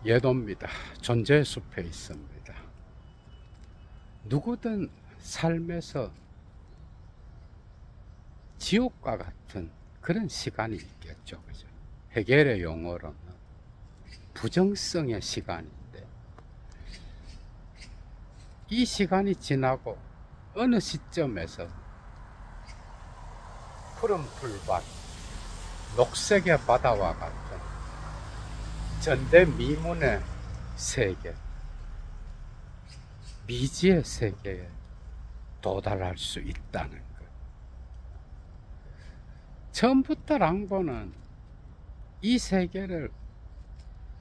예도입니다. 존재의 숲에 있습니다. 누구든 삶에서 지옥과 같은 그런 시간이 있겠죠. 그죠? 해겔의 용어로는 부정성의 시간인데, 이 시간이 지나고 어느 시점에서 푸른 풀밭, 녹색의 바다와 같은 전대미문의 세계, 미지의 세계에 도달할 수 있다는 것. 처음부터 랑보는 이 세계를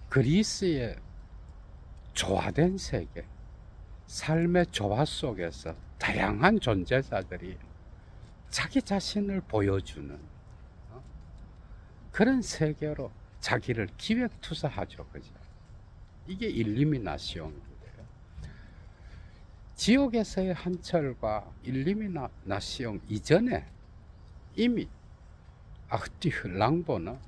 그리스의 조화된 세계, 삶의 조화 속에서 다양한 존재자들이 자기 자신을 보여주는 그런 세계로 자기를 기획투사하죠. 그죠? 이게 일리미나시옹인데요. 지옥에서의 한철과 일리미나시옹 이전에 이미 아흐티흐 랑보는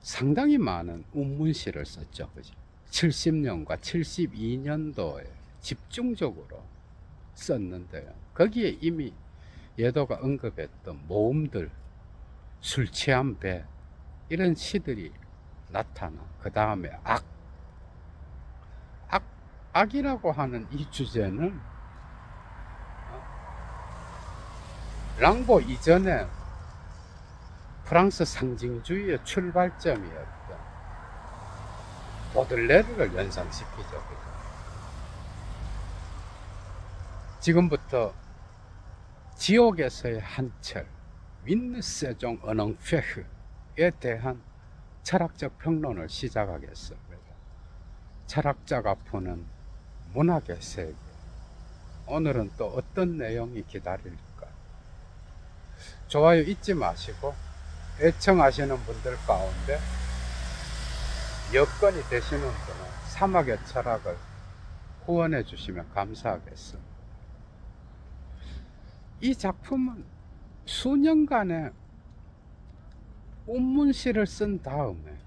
상당히 많은 운문시를 썼죠. 그죠? 70년과 72년도에 집중적으로 썼는데요. 거기에 이미 예도가 언급했던 모험들, 술 취한 배, 이런 시들이 나타나. 그 다음에 악이라고 하는 이 주제는 랑보 이전에 프랑스 상징주의의 출발점이었던 보들레르를 연상시키죠. 지금부터 지옥에서의 한철, 윈느 세종 은엉페흐에 대한 철학적 평론을 시작하겠습니다. 철학자가 푸는 문학의 세계, 오늘은 또 어떤 내용이 기다릴까? 좋아요 잊지 마시고, 애청하시는 분들 가운데 여건이 되시는 분은 사막의 철학을 후원해 주시면 감사하겠습니다. 이 작품은 수년간의 운문시를 쓴 다음에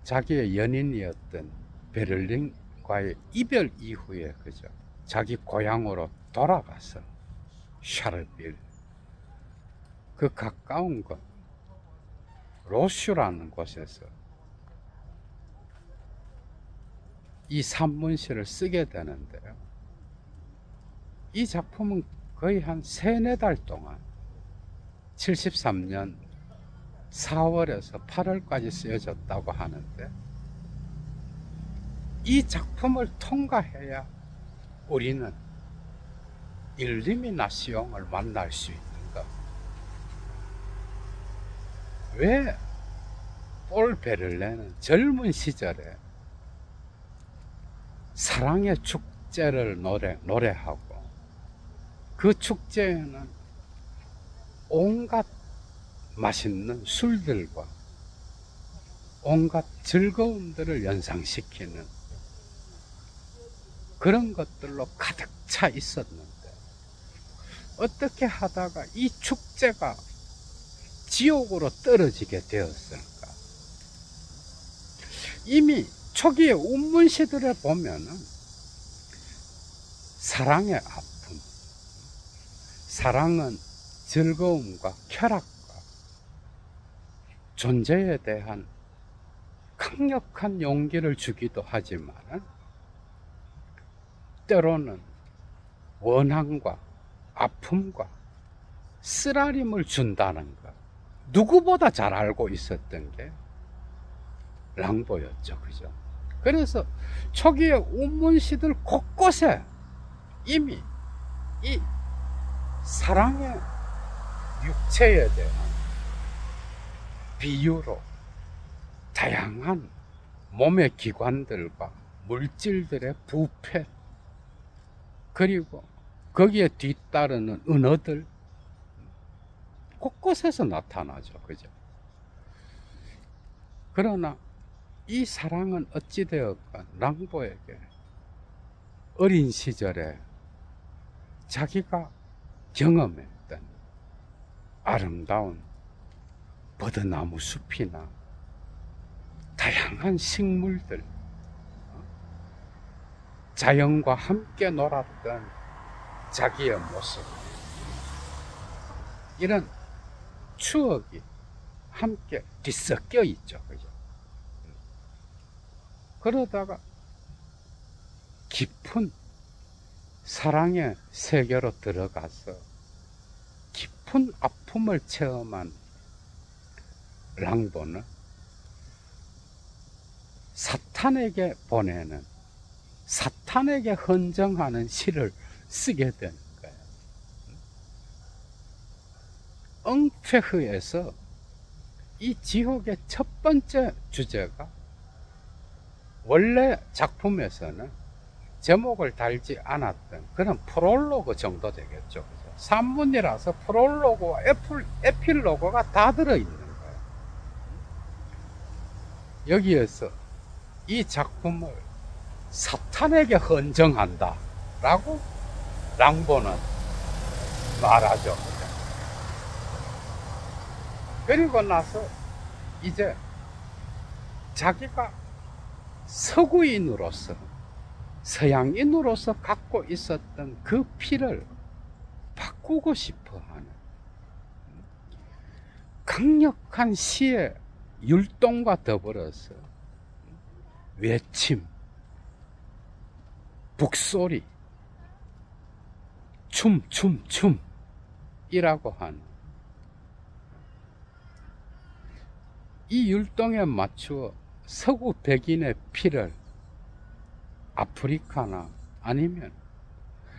자기의 연인이었던 베를린과의 이별 이후에, 그죠? 자기 고향으로 돌아가서 샤르빌, 그 가까운 곳 로슈라는 곳에서 이 산문시를 쓰게 되는데요. 이 작품은 거의 한 3-4달 동안 73년 4월에서 8월까지 쓰여졌다고 하는데, 이 작품을 통과해야 우리는 일리미나시옹을 만날 수 있는 것. 왜 폴 베를레는 젊은 시절에 사랑의 축제를 노래하고, 그 축제에는 온갖 맛있는 술들과 온갖 즐거움들을 연상시키는 그런 것들로 가득 차 있었는데, 어떻게 하다가 이 축제가 지옥으로 떨어지게 되었을까? 이미 초기의 운문시들에 보면은 사랑의 아픔, 사랑은 즐거움과 쾌락과 존재에 대한 강력한 용기를 주기도 하지만, 때로는 원한과 아픔과 쓰라림을 준다는 것, 누구보다 잘 알고 있었던 게 랑보였죠. 그죠? 그래서 초기의 운문시들 곳곳에 이미 이 사랑의 육체에 대한 비유로 다양한 몸의 기관들과 물질들의 부패, 그리고 거기에 뒤따르는 은어들, 곳곳에서 나타나죠. 그죠? 그러나 이 사랑은 어찌되었건 랑보에게 어린 시절에 자기가 경험했던 아름다운 버드나무 숲이나 다양한 식물들, 자연과 함께 놀았던 자기의 모습, 이런 추억이 함께 뒤섞여 있죠. 그죠? 그러다가 깊은 사랑의 세계로 들어가서 깊은 아픔을 체험한 랑보는 사탄에게 보내는, 사탄에게 헌정하는 시를 쓰게 되는 거예요. 엉페흐에서 이 지옥의 첫 번째 주제가 원래 작품에서는 제목을 달지 않았던 그런 프롤로그 정도 되겠죠. 산문이라서 프롤로그와 에필로그가 다 들어있는 거예요. 여기에서 이 작품을 사탄에게 헌정한다 라고 랑보는 말하죠. 그리고 나서 이제 자기가 서구인으로서, 서양인으로서 갖고 있었던 그 피를 바꾸고 싶어 하는 강력한 시의 율동과 더불어서 외침, 북소리, 춤이라고 하는 이 율동에 맞추어 서구 백인의 피를 아프리카나 아니면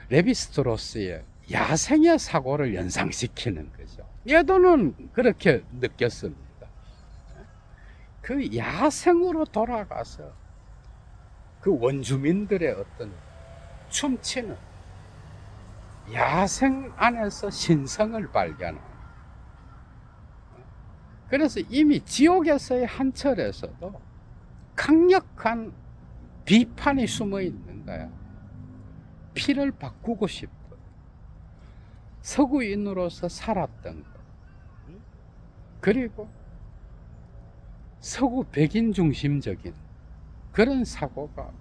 레비스트로스의 야생의 사고를 연상시키는 거죠. 예도는 그렇게 느꼈습니다. 그 야생으로 돌아가서 그 원주민들의 어떤 춤추는 야생 안에서 신성을 발견하는, 그래서 이미 지옥에서의 한 철에서도 강력한 비판이 숨어 있는 거야. 피를 바꾸고 싶어. 서구인으로서 살았던 것, 그리고 서구 백인 중심적인 그런 사고가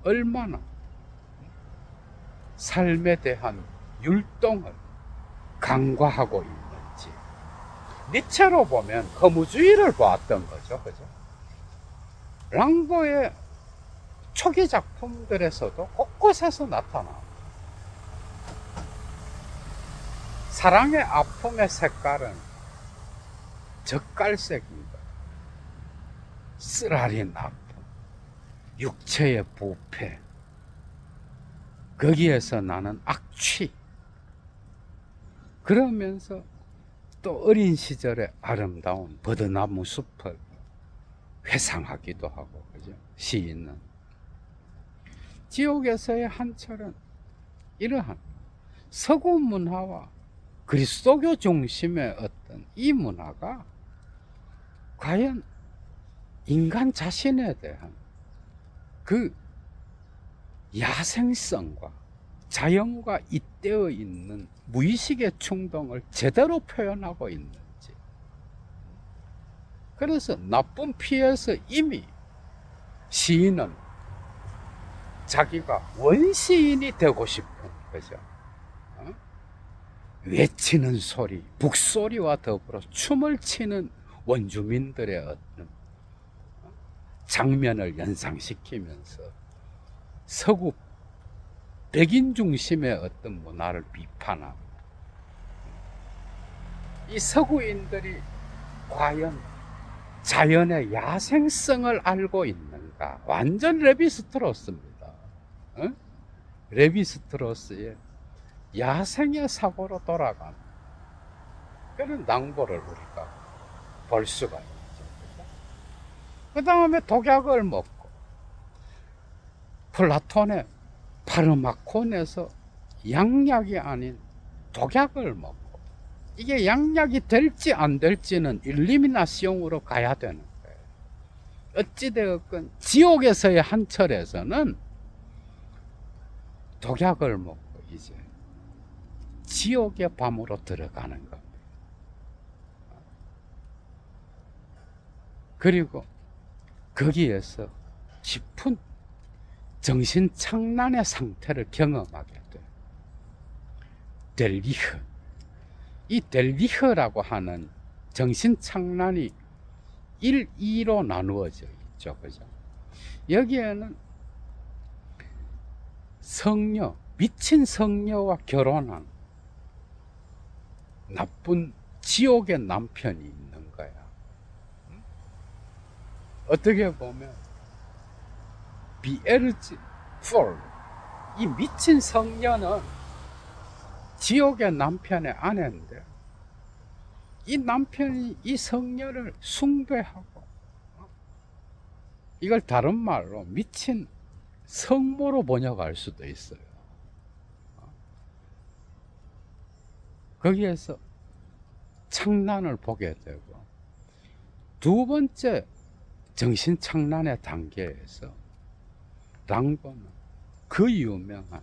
얼마나 삶에 대한 율동을 강과하고 있는지, 니체로 보면 허무주의를 보았던 거죠. 그죠? 랑보의 초기 작품들에서도 곳곳에서 나타나. 사랑의 아픔의 색깔은 젓갈색입니다. 쓰라린 아픔, 육체의 부패, 거기에서 나는 악취, 그러면서 또 어린 시절의 아름다운 버드나무 숲을 회상하기도 하고, 그죠? 시인은 지옥에서의 한 철은 이러한 서구 문화와 그리스도교 중심의 어떤 이 문화가 과연 인간 자신에 대한 그 야생성과 자연과 잇대어 있는 무의식의 충동을 제대로 표현하고 있는지. 그래서 나쁜 피에서 이미 시인은 자기가 원시인이 되고 싶은 거죠. 외치는 소리, 북소리와 더불어 춤을 추는 원주민들의 어떤 장면을 연상시키면서 서구 백인 중심의 어떤 문화를 비판하고, 이 서구인들이 과연 자연의 야생성을 알고 있는가? 완전 레비스트로스입니다. 레비스트로스의 야생의 사고로 돌아가는 그런 낭보를 우리가 볼 수가 있죠. 그 다음에 독약을 먹고 플라톤의 파르마콘에서 양약이 아닌 독약을 먹고, 이게 양약이 될지 안 될지는 일리미나시옹으로 가야 되는 거예요. 어찌되었건 지옥에서의 한 철에서는 독약을 먹고 이제 지옥의 밤으로 들어가는 겁니다. 그리고 거기에서 깊은 정신착란의 상태를 경험하게 돼요. 델비흐. 이 델비흐라고 하는 정신착란이 1, 2로 나누어져 있죠. 그죠? 여기에는 성녀, 미친 성녀와 결혼한 나쁜 지옥의 남편이 있는 거야. 어떻게 보면 비엘즈풀, 이 미친 성녀는 지옥의 남편의 아내인데 이 남편이 이 성녀를 숭배하고, 이걸 다른 말로 미친 성모로 번역할 수도 있어요. 거기에서 착란을 보게 되고, 두 번째 정신착란의 단계에서 랑보는 그 유명한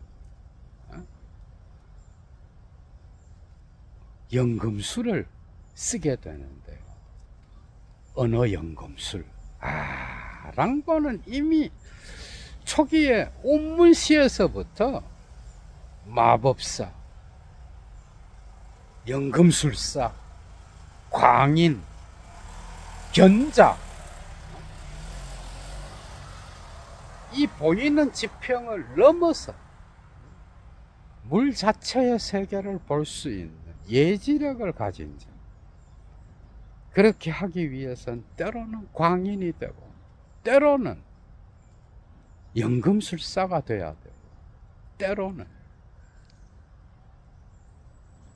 연금술을 쓰게 되는데요. 언어 연금술. 랑보는 이미 초기에 온문시에서부터 마법사, 연금술사, 광인, 견자, 이 보이는 지평을 넘어서 물 자체의 세계를 볼 수 있는 예지력을 가진 자, 그렇게 하기 위해선 때로는 광인이 되고 때로는 연금술사가 돼야 되고 때로는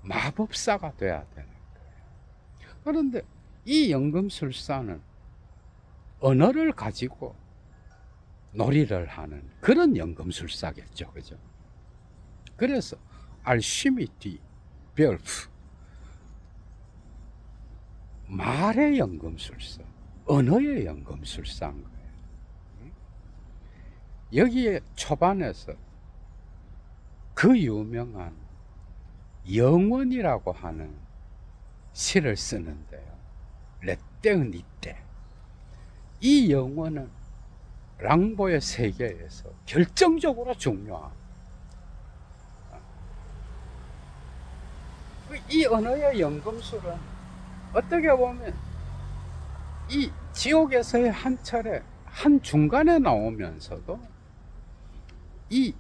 마법사가 돼야 되는 거예요. 그런데 이 연금술사는 언어를 가지고 놀이를 하는 그런 연금술사겠죠. 그죠? 그래서 알시미티 벨프, 말의 연금술사, 언어의 연금술사인 거예요. 여기에 초반에서 그 유명한 영원이라고 하는 시를 쓰는데요. 레떼은이떼. 이 영원은 랑보의 세계에서 결정적으로 중요한, 이 언어의 연금술은 어떻게 보면 이 지옥에서의 한 차례 한 중간에 나오면서도 이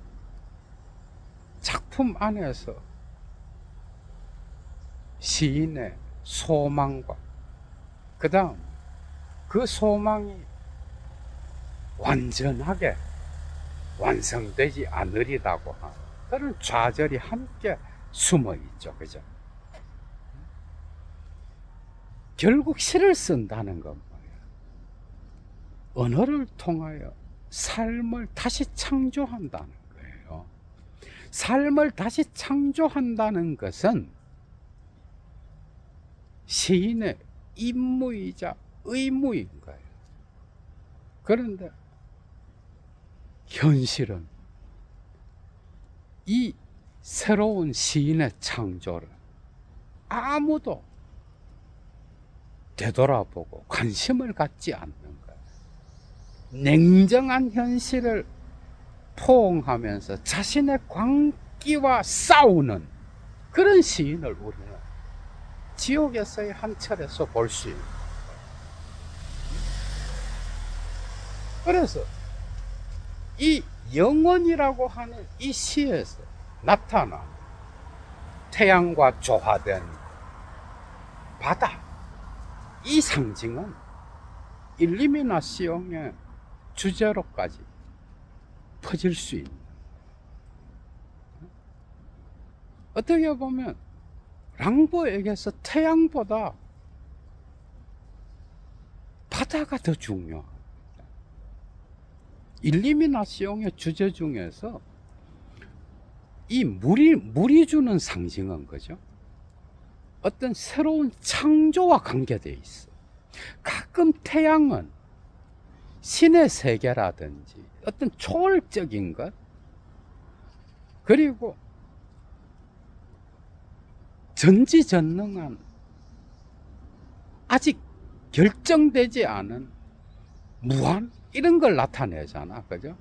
작품 안에서 시인의 소망과 그 다음 그 소망이 완전하게 완성되지 않으리라고 하는 그런 좌절이 함께 숨어 있죠. 그죠? 결국 시를 쓴다는 건 뭐예요? 언어를 통하여 삶을 다시 창조한다는 거예요. 삶을 다시 창조한다는 것은 시인의 임무이자 의무인 거예요. 그런데 현실은 이 새로운 시인의 창조를 아무도 되돌아보고 관심을 갖지 않는 거예요. 냉정한 현실을 포옹하면서 자신의 광기와 싸우는 그런 시인을 우리는 지옥에서의 한 차례에서 볼 수 있는 거예요. 그래서 이 영원이라고 하는 이 시에서 나타난 태양과 조화된 바다, 이 상징은 일리미나시옹의 주제로까지 퍼질 수 있는, 어떻게 보면 랑보에게서 태양보다 바다가 더 중요합니다. 일리미나시옹의 주제 중에서 이 물이 주는 상징은 거죠. 어떤 새로운 창조와 관계되어 있어. 가끔 태양은 신의 세계라든지 어떤 초월적인 것, 그리고 전지전능한 아직 결정되지 않은 무한 이런 걸 나타내잖아, 그죠?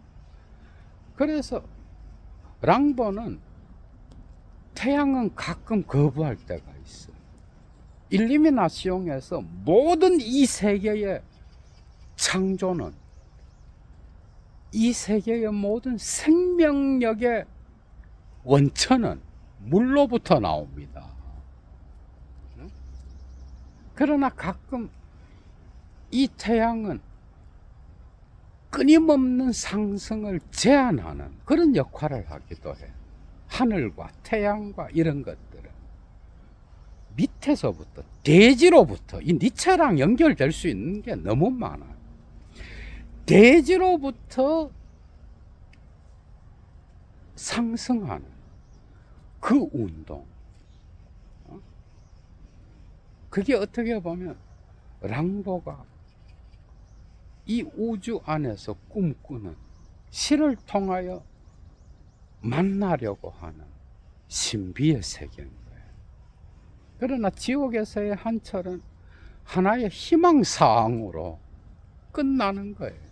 그래서 랑보는 태양은 가끔 거부할 때가 있어. 일리미나시옹에서 모든 이 세계의 창조는, 이 세계의 모든 생명력의 원천은 물로부터 나옵니다. 그러나 가끔 이 태양은 끊임없는 상승을 제한하는 그런 역할을 하기도 해. 하늘과 태양과 이런 것들은 밑에서부터, 대지로부터, 이 니체랑 연결될 수 있는 게 너무 많아요. 대지로부터 상승하는 그 운동, 그게 어떻게 보면 랑보가 이 우주 안에서 꿈꾸는, 실을 통하여 만나려고 하는 신비의 세계인 거예요. 그러나 지옥에서의 한철은 하나의 희망사항으로 끝나는 거예요.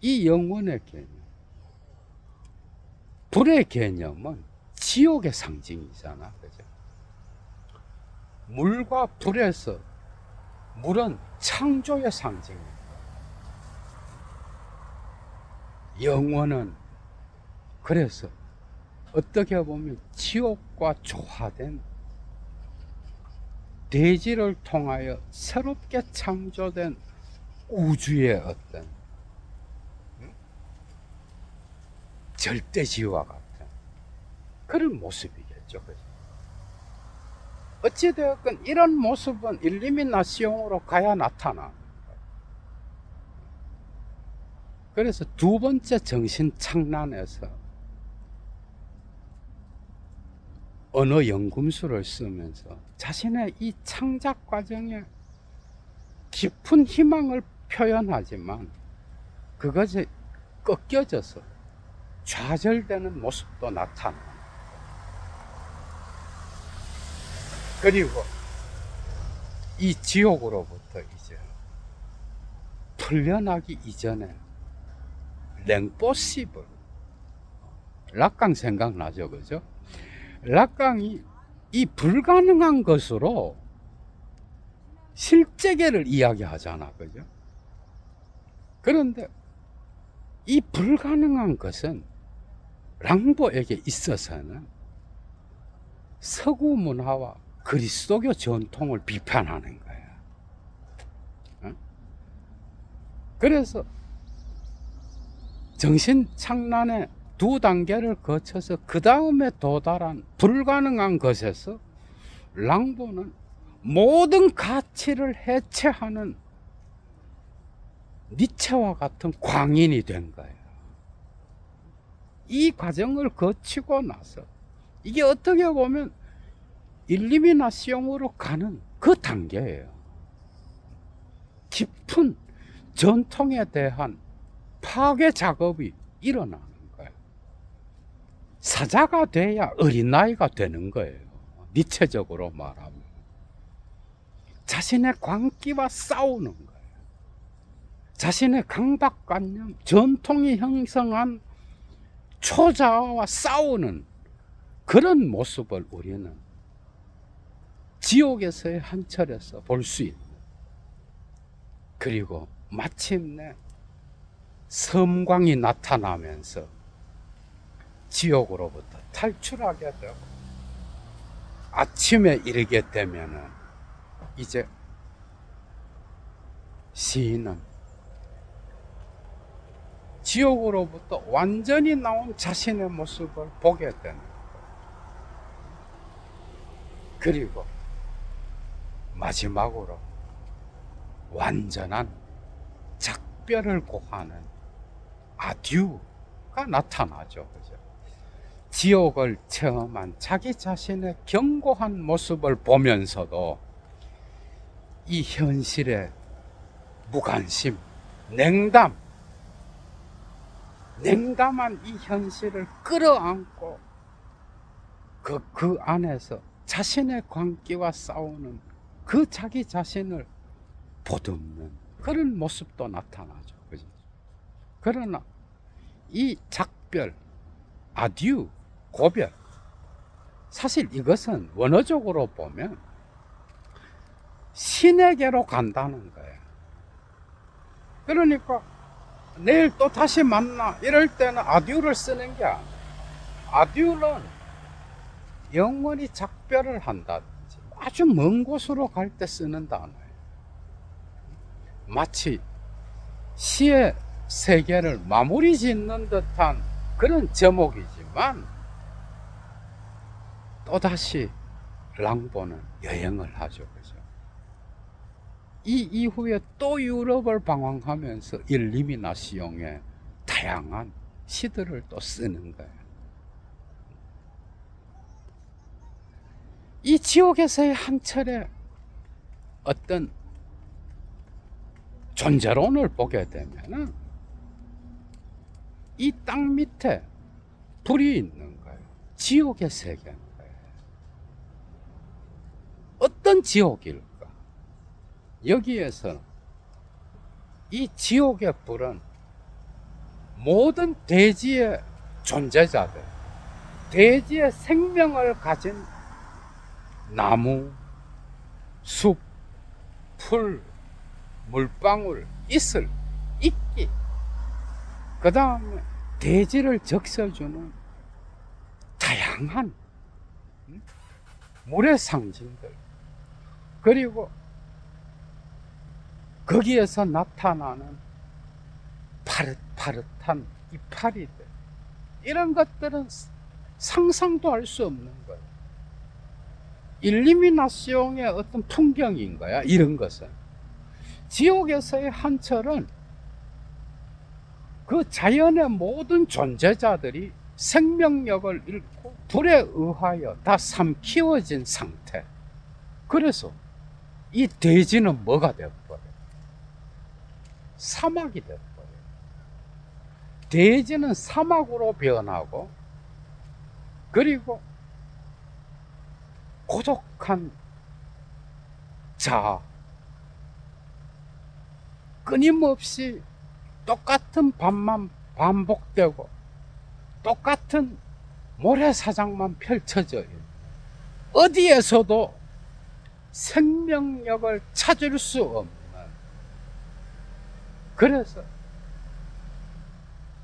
이 영혼의 개념, 불의 개념은 지옥의 상징이잖아, 그죠? 물과 불에서, 물은 창조의 상징입니다. 영혼은 그래서 어떻게 보면 지옥과 조화된, 대지를 통하여 새롭게 창조된 우주의 어떤 절대지와 같은 그런 모습이겠죠, 그죠? 어찌되었건 이런 모습은 일리미나시옹으로 가야 나타나. 그래서 두 번째 정신착란에서 언어 연금술을 쓰면서 자신의 이 창작 과정에 깊은 희망을 표현하지만 그것이 꺾여져서 좌절되는 모습도 나타나. 그리고 이 지옥으로부터 이제 풀려나기 이전에 랭포시블, 락강 생각나죠, 그죠? 락강이 이 불가능한 것으로 실제계를 이야기하잖아, 그죠? 그런데 이 불가능한 것은 랑보에게 있어서는 서구 문화와 그리스도교 전통을 비판하는 거야. 그래서 정신착란의 두 단계를 거쳐서 그 다음에 도달한 불가능한 것에서 랑보는 모든 가치를 해체하는 니체와 같은 광인이 된 거예요. 이 과정을 거치고 나서 이게 어떻게 보면 일리미나시옹으로 가는 그 단계예요. 깊은 전통에 대한 파괴 작업이 일어나는 거예요. 사자가 돼야 어린아이가 되는 거예요. 니체적으로 말하면. 자신의 광기와 싸우는 거예요. 자신의 강박관념, 전통이 형성한 초자아와 싸우는 그런 모습을 우리는 지옥에서의 한철에서 볼 수 있는, 그리고 마침내 섬광이 나타나면서 지옥으로부터 탈출하게 되고 아침에 이르게 되면은 이제 시인은 지옥으로부터 완전히 나온 자신의 모습을 보게 되는 거예요. 그리고 마지막으로 완전한 작별을 고하는 아듀가 나타나죠. 그죠? 지옥을 체험한 자기 자신의 견고한 모습을 보면서도 이 현실의 무관심, 냉담한 이 현실을 끌어안고 그 안에서 자신의 광기와 싸우는 그 자기 자신을 보듬는 그런 모습도 나타나죠. 그죠? 그러나 이 작별, 아듀, 고별, 사실 이것은 원어적으로 보면 신에게로 간다는 거예요. 그러니까 내일 또 다시 만나 이럴 때는 아듀를 쓰는 게 아니에요. 아듀는 영원히 작별을 한다든지 아주 먼 곳으로 갈 때 쓰는 단어예요. 마치 시의 세계를 마무리 짓는 듯한 그런 제목이지만 또다시 랑보는 여행을 하죠. 그죠? 이 이후에 또 유럽을 방황하면서 일리미나시옹의 다양한 시들을 또 쓰는 거예요. 이 지옥에서의 한철의 어떤 존재론을 보게 되면은 이 땅 밑에 불이 있는 거예요. 지옥의 세계인 거예요. 어떤 지옥일까? 여기에서 이 지옥의 불은 모든 대지의 존재자들, 대지의 생명을 가진 나무, 숲, 풀, 물방울, 이슬, 이끼, 그 다음에 대지를 적셔주는 다양한 물의 상징들, 그리고 거기에서 나타나는 파릇파릇한 이파리들, 이런 것들은 상상도 할 수 없는 거예요. 일리미나시옹의 어떤 풍경인 거야, 이런 것은. 지옥에서의 한철은 그 자연의 모든 존재자들이 생명력을 잃고 불에 의하여 다 삼키워진 상태. 그래서 이 대지는 뭐가 되어버려요? 사막이 되어버려요. 대지는 사막으로 변하고, 그리고 고독한 자, 끊임없이 똑같은 밤만 반복되고 똑같은 모래사장만 펼쳐져 있는, 어디에서도 생명력을 찾을 수 없는, 그래서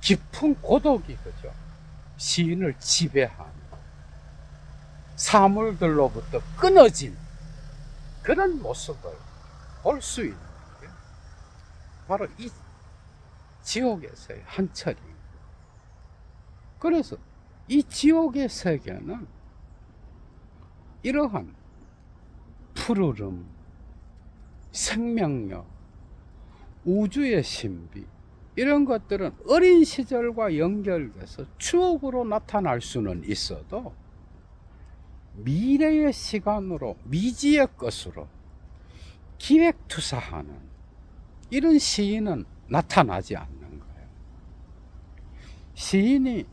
깊은 고독이, 그죠, 시인을 지배하는, 사물들로부터 끊어진 그런 모습을 볼 수 있는 게 바로 이 지옥에서의 한철이에요. 그래서 이 지옥의 세계는 이러한 푸르름, 생명력, 우주의 신비, 이런 것들은 어린 시절과 연결돼서 추억으로 나타날 수는 있어도 미래의 시간으로, 미지의 것으로 기획투사하는 이런 시인은 나타나지 않는 거예요. 시인이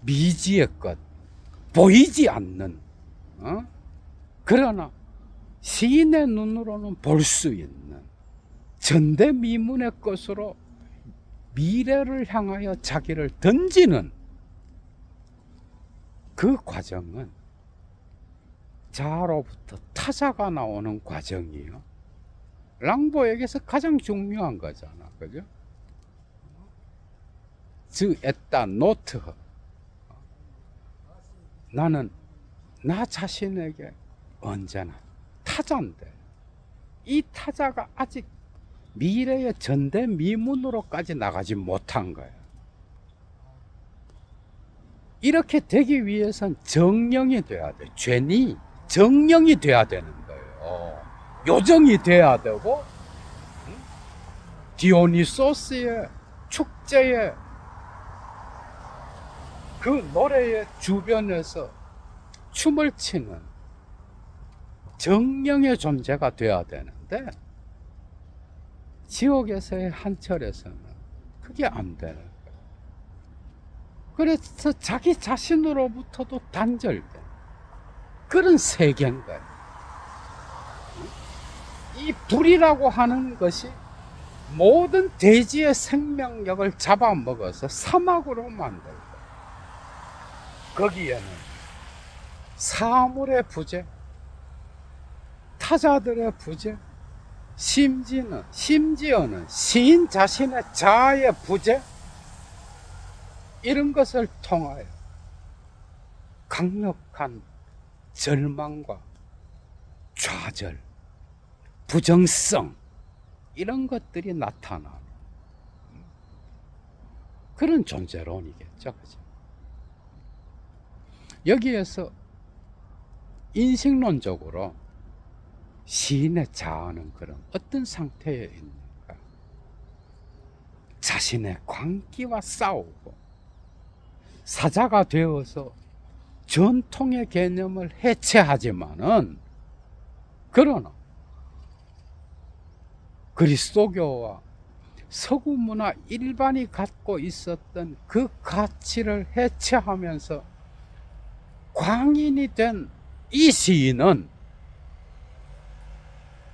미지의 것, 보이지 않는, 그러나 시인의 눈으로는 볼 수 있는 전대미문의 것으로 미래를 향하여 자기를 던지는 그 과정은 자로부터 타자가 나오는 과정이에요. 랑보에게서 가장 중요한 거잖아, 그죠? 즉, 에따 노트, 나는 나 자신에게 언제나 타자인데, 이 타자가 아직 미래의 전대미문으로까지 나가지 못한 거예요. 이렇게 되기 위해선 정령이 돼야 돼. 죄니 정령이 돼야 되는 거예요. 요정이 돼야 되고, 디오니소스의 축제의 그 노래의 주변에서 춤을 추는 정령의 존재가 돼야 되는데, 지옥에서의 한철에서는 그게 안 되는 거예요. 그래서 자기 자신으로부터도 단절된 그런 세계인 거예요. 이 불이라고 하는 것이 모든 대지의 생명력을 잡아먹어서 사막으로 만들고, 거기에는 사물의 부재, 타자들의 부재, 심지어는 시인 자신의 자아의 부재, 이런 것을 통하여 강력한 절망과 좌절, 부정성, 이런 것들이 나타나는 그런 존재론이겠죠. 그죠? 여기에서 인식론적으로 시인의 자아는 그럼 어떤 상태에 있는가? 자신의 광기와 싸우고 사자가 되어서 전통의 개념을 해체하지만은, 그러나 그리스도교와 서구 문화 일반이 갖고 있었던 그 가치를 해체하면서 광인이 된 이 시인은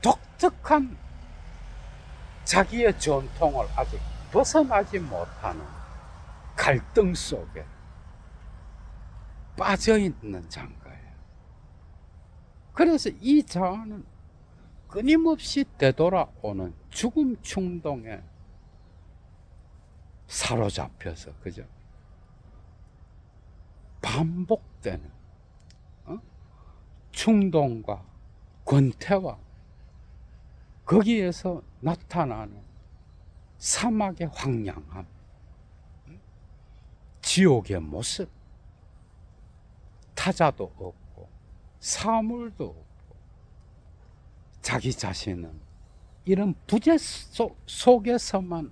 독특한 자기의 전통을 아직 벗어나지 못하는 갈등 속에 빠져있는 장가예요. 그래서 이 자아는 끊임없이 되돌아오는 죽음 충동에 사로잡혀서, 그죠? 반복되는 충동과 권태와 거기에서 나타나는 사막의 황량함, 지옥의 모습, 타자도 없고 사물도 없고, 자기 자신은 이런 부재 속에서만,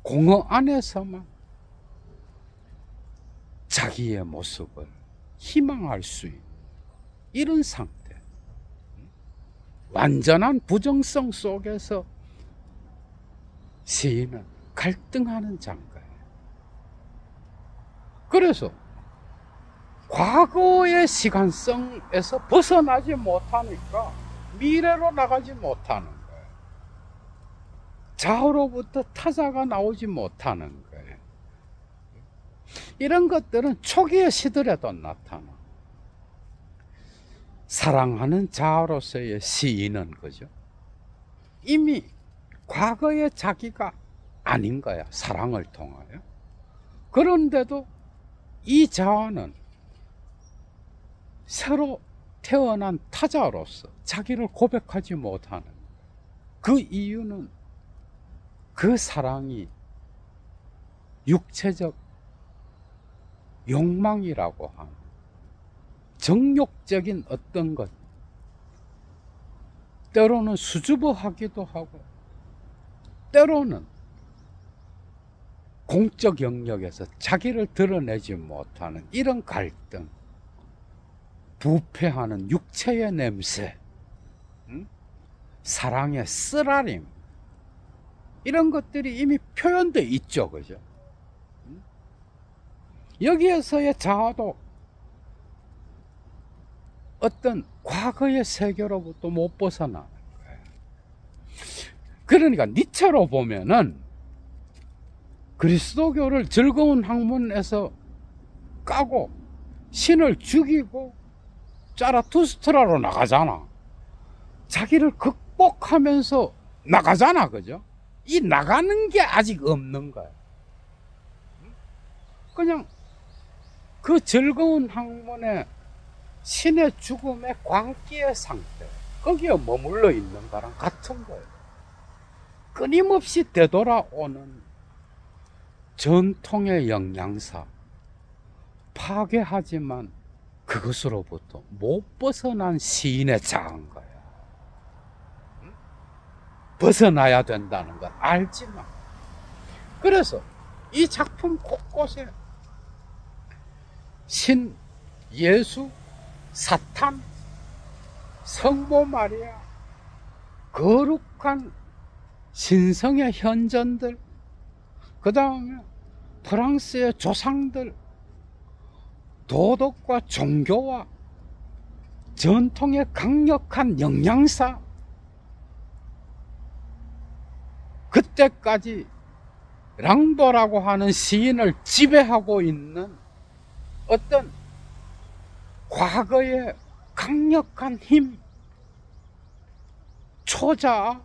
공허 안에서만 자기의 모습을 희망할 수 있는 이런 상태, 완전한 부정성 속에서 시인은 갈등하는 장가예요. 그래서 과거의 시간성에서 벗어나지 못하니까 미래로 나가지 못하는 거예요. 좌우로부터 타자가 나오지 못하는 거예요. 이런 것들은 초기의 시들에도 나타나. 사랑하는 자아로서의 시인은, 그죠? 이미 과거의 자기가 아닌 거야, 사랑을 통하여. 그런데도 이 자아는 새로 태어난 타자로서 자기를 고백하지 못하는 거야. 그 이유는 그 사랑이 육체적 욕망이라고 하는 정욕적인 어떤 것, 때로는 수줍어하기도 하고 때로는 공적 영역에서 자기를 드러내지 못하는 이런 갈등, 부패하는 육체의 냄새, 사랑의 쓰라림, 이런 것들이 이미 표현되어 있죠. 그죠? 여기에서의 자아도 어떤 과거의 세계로부터 못 벗어나는 거예요. 그러니까 니체로 보면은 그리스도교를 즐거운 학문에서 까고 신을 죽이고 자라투스트라로 나가잖아. 자기를 극복하면서 나가잖아. 그죠? 이 나가는 게 아직 없는 거야. 그냥 그 즐거운 학문의 신의 죽음의 광기의 상태, 거기에 머물러 있는 거랑 같은 거예요. 끊임없이 되돌아오는 전통의 영양사, 파괴하지만 그것으로부터 못 벗어난 시인의 자아인 거야. 벗어나야 된다는 걸 알지만. 그래서 이 작품 곳곳에 신, 예수, 사탄, 성모 마리아, 거룩한 신성의 현전들, 그 다음에 프랑스의 조상들, 도덕과 종교와 전통의 강력한 영양사, 그때까지 랑보라고 하는 시인을 지배하고 있는 어떤 과거의 강력한 힘, 초자,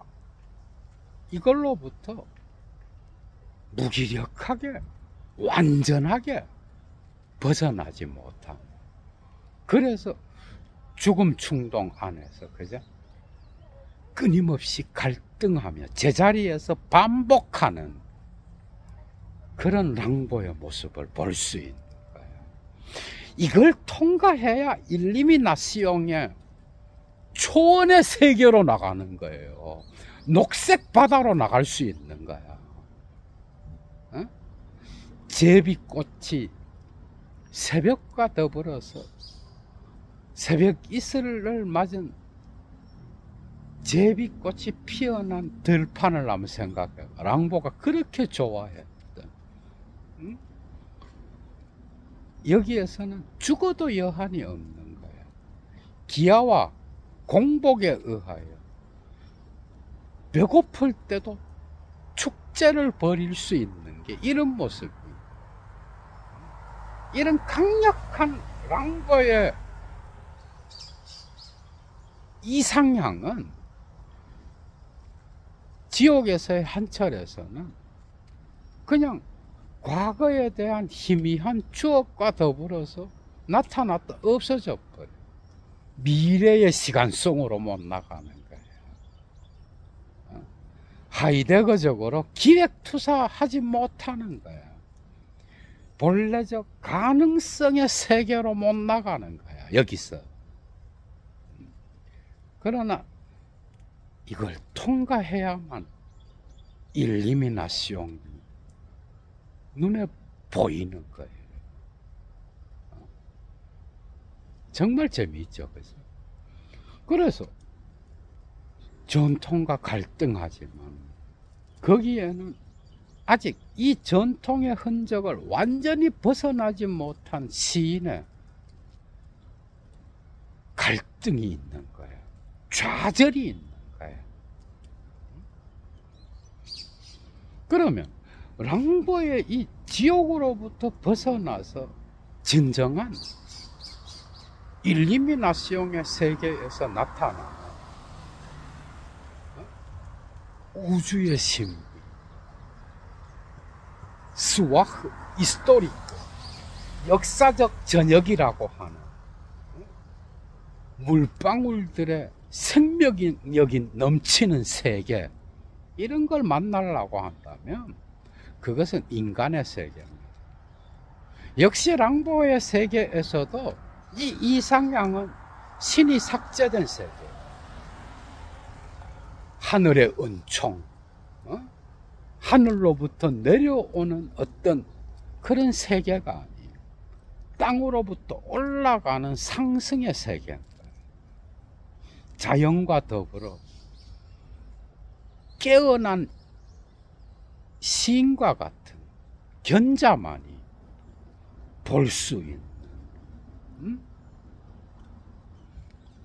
이걸로부터 무기력하게 완전하게 벗어나지 못함. 그래서 죽음 충동 안에서, 그죠? 끊임없이 갈등하며 제자리에서 반복하는 그런 랑보의 모습을 볼 수 있는 거예요. 이걸 통과해야 일리미나시옹의 초원의 세계로 나가는 거예요. 녹색 바다로 나갈 수 있는 거야. 어? 제비꽃이 새벽과 더불어서 새벽 이슬을 맞은 제비꽃이 피어난 들판을 한번 생각해요. 랑보가 그렇게 좋아했던. 응? 여기에서는 죽어도 여한이 없는 거예요. 기아와 공복에 의하여 배고플 때도 축제를 벌일 수 있는 게 이런 모습이에요. 이런 강력한 랑보의 이상향은 지옥에서의 한철에서는 그냥 과거에 대한 희미한 추억과 더불어서 나타났다 없어져 버려요. 미래의 시간성으로 못 나가는 거예요. 하이데거적으로 기획투사하지 못하는 거예요. 본래적 가능성의 세계로 못 나가는 거야, 여기서. 그러나 이걸 통과해야만 일리미나시옹이 눈에 보이는 거예요. 정말 재미있죠, 그죠? 그래서 전통과 갈등하지만 거기에는 아직 이 전통의 흔적을 완전히 벗어나지 못한 시인의 갈등이 있는 거예요. 좌절이 있는 거예요. 그러면 랑보의 이 지옥으로부터 벗어나서 진정한 일리미나시옹의 세계에서 나타나는 우주의 신비, 스와흐 이스토리크, 역사적 전역이라고 하는 물방울들의 생명력이 넘치는 세계, 이런 걸 만나려고 한다면 그것은 인간의 세계입니다. 역시 랑보의 세계에서도 이 이상향은 신이 삭제된 세계, 하늘의 은총, 하늘로부터 내려오는 어떤 그런 세계가 아니에요. 땅으로부터 올라가는 상승의 세계입니다. 자연과 더불어 깨어난 시인과 같은 견자만이 볼 수 있는,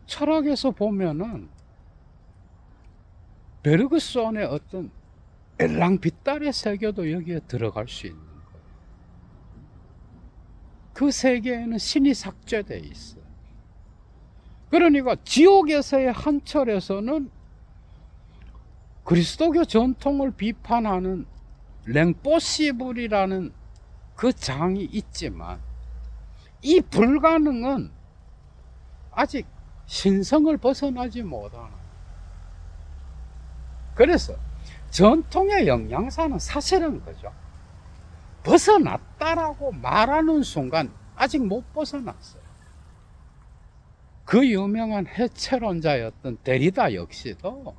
철학에서 보면은 베르그손의 어떤 엘랑비탈의 세계도 여기에 들어갈 수 있는 거예요. 그 세계에는 신이 삭제되어 있어요. 그러니까 지옥에서의 한철에서는 그리스도교 전통을 비판하는 랭포시블이라는 그 장이 있지만 이 불가능은 아직 신성을 벗어나지 못하는. 그래서 전통의 영양사는 사실은 그죠, 벗어났다라고 말하는 순간 아직 못 벗어났어요. 그 유명한 해체론자였던 데리다 역시도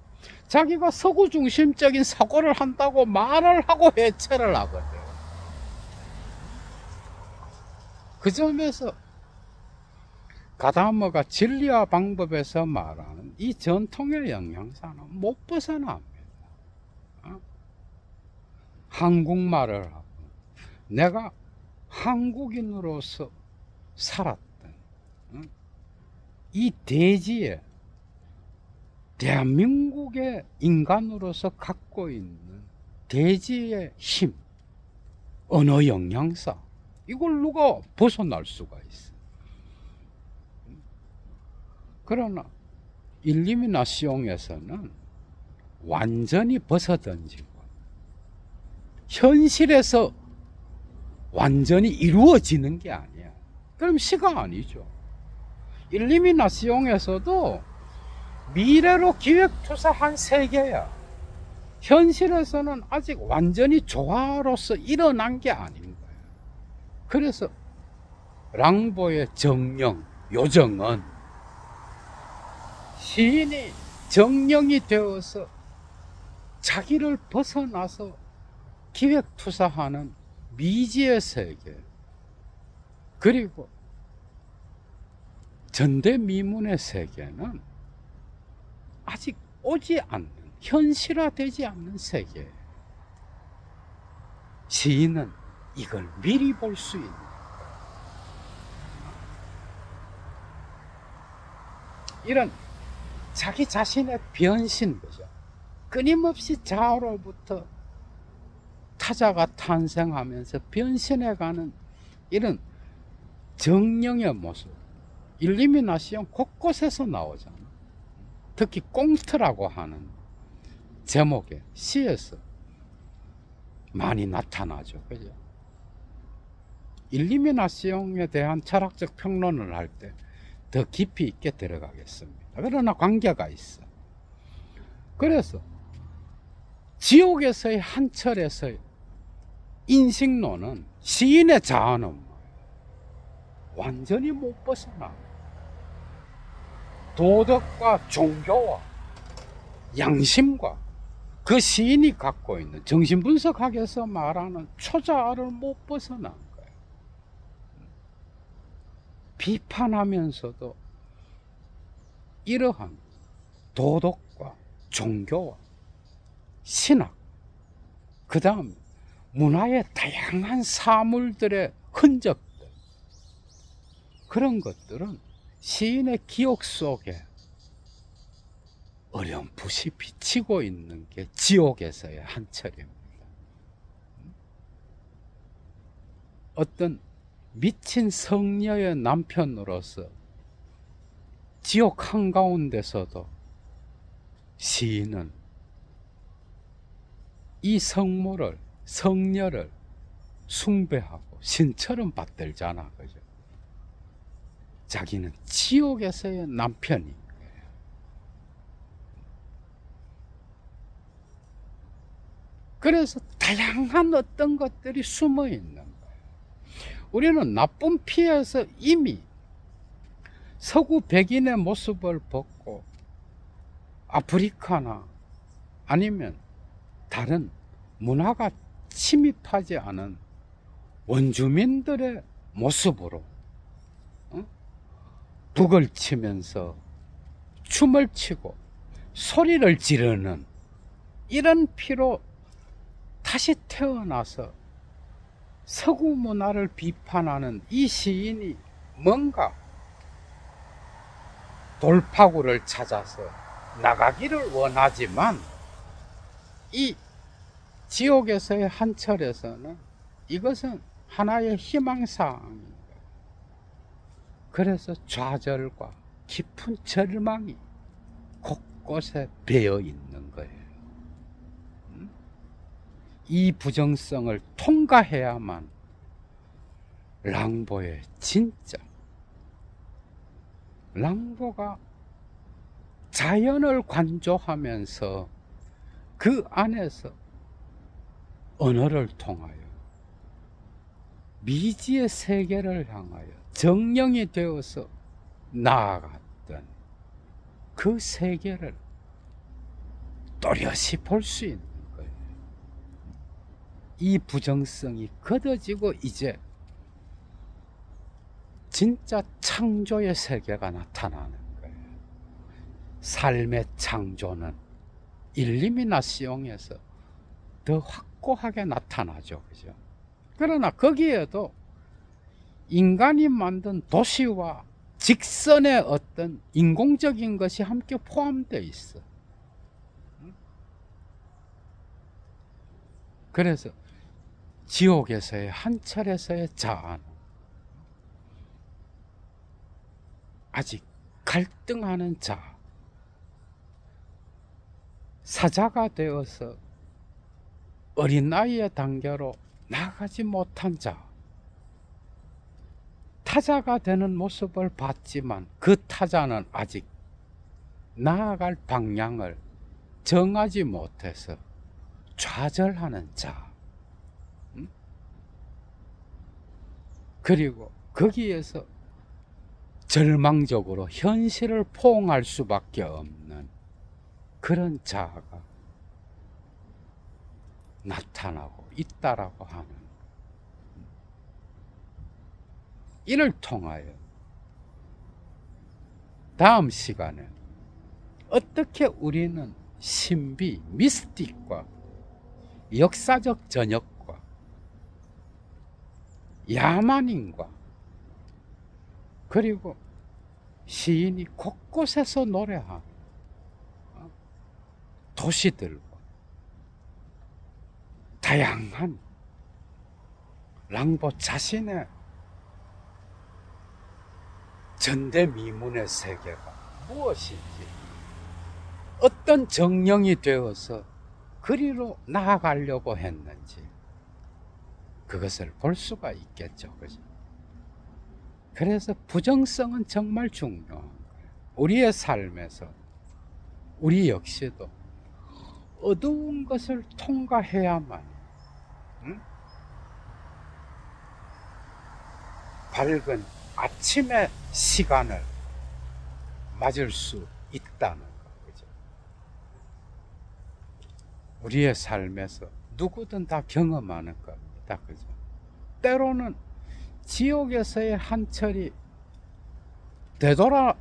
자기가 서구 중심적인 사고를 한다고 말을 하고 해체를 하거든요. 그 점에서 가다머가 진리와 방법에서 말하는 이 전통의 영양사는 못 벗어납니다. 한국말을 하고 내가 한국인으로서 살았던 이 대지에 대한민국의 인간으로서 갖고 있는 대지의 힘, 언어 영양사, 이걸 누가 벗어날 수가 있어. 그러나 일리미나시옹에서는 완전히 벗어던지고 현실에서 완전히 이루어지는 게 아니야. 그럼 시가 아니죠. 일리미나시옹에서도 미래로 기획투사한 세계야. 현실에서는 아직 완전히 조화로서 일어난 게 아닌 거야. 그래서 랑보의 정령, 요정은 시인이 정령이 되어서 자기를 벗어나서 기획투사하는 미지의 세계, 그리고 전대미문의 세계는 아직 오지 않는, 현실화되지 않는 세계. 시인은 이걸 미리 볼 수 있는, 이런 자기 자신의 변신, 거죠. 끊임없이 자아로부터 타자가 탄생하면서 변신해가는 이런 정령의 모습, 일리미나시옹 곳곳에서 나오잖아. 특히 꽁트라고 하는 제목의 시에서 많이 나타나죠. 그죠? 일리미나시옹에 대한 철학적 평론을 할 때 더 깊이 있게 들어가겠습니다. 그러나 관계가 있어. 그래서 지옥에서의 한철에서의 인식론은, 시인의 자아는 완전히 못 벗어나. 도덕과 종교와 양심과 그 시인이 갖고 있는 정신분석학에서 말하는 초자아를 못 벗어난 거예요. 비판하면서도 이러한 도덕과 종교와 신학, 그 다음 문화의 다양한 사물들의 흔적들, 그런 것들은 시인의 기억 속에 어렴풋이 비치고 있는 게 지옥에서의 한철입니다. 어떤 미친 성녀의 남편으로서 지옥 한가운데서도 시인은 이 성모를, 성녀를 숭배하고 신처럼 받들잖아. 그죠? 자기는 지옥에서의 남편인 거예요. 그래서 다양한 어떤 것들이 숨어 있는 거예요. 우리는 나쁜 피에서 이미 서구 백인의 모습을 벗고 아프리카나 아니면 다른 문화가 침입하지 않은 원주민들의 모습으로 북을 치면서 춤을 추고 소리를 지르는 이런 피로 다시 태어나서 서구 문화를 비판하는 이 시인이 뭔가 돌파구를 찾아서 나가기를 원하지만, 이 지옥에서의 한철에서는 이것은 하나의 희망사항입니다. 그래서 좌절과 깊은 절망이 곳곳에 배어 있는 거예요. 이 부정성을 통과해야만 랑보의 진짜, 랑보가 자연을 관조하면서 그 안에서 언어를 통하여 미지의 세계를 향하여 정령이 되어서 나아갔던 그 세계를 또렷이 볼 수 있는 거예요. 이 부정성이 걷어지고 이제 진짜 창조의 세계가 나타나는 거예요. 삶의 창조는 일리미나시옹에서 더 확고하게 나타나죠. 그죠? 그러나 거기에도 인간이 만든 도시와 직선의 어떤 인공적인 것이 함께 포함되어 있어. 그래서 지옥에서의 한철에서의 자아는 아직 갈등하는 자, 사자가 되어서 어린 나이의 단계로 나가지 못한 자, 타자가 되는 모습을 봤지만 그 타자는 아직 나아갈 방향을 정하지 못해서 좌절하는 자, 그리고 거기에서 절망적으로 현실을 포옹할 수밖에 없는 그런 자아가 나타나고 있다라고 하는, 이를 통하여 다음 시간에 어떻게 우리는 신비, 미스틱과 역사적 전역과 야만인과 그리고 시인이 곳곳에서 노래한 도시들과 다양한 랑보 자신의 전대미문의 세계가 무엇인지, 어떤 정령이 되어서 그리로 나아가려고 했는지 그것을 볼 수가 있겠죠. 그죠? 그래서 부정성은 정말 중요한 거예요. 우리의 삶에서 우리 역시도 어두운 것을 통과해야만 밝은 아침의 시간을 맞을 수 있다는 거, 그죠? 우리의 삶에서 누구든 다 경험하는 겁니다, 그죠? 때로는 지옥에서의 한철이 되돌아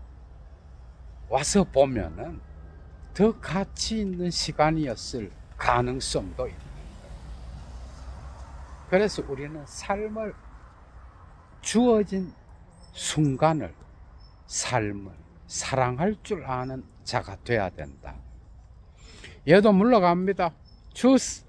와서 보면은 더 가치 있는 시간이었을 가능성도 있는 거예요. 그래서 우리는 삶을, 주어진 순간을, 삶을 사랑할 줄 아는 자가 돼야 된다. 얘도 물러갑니다. 주스.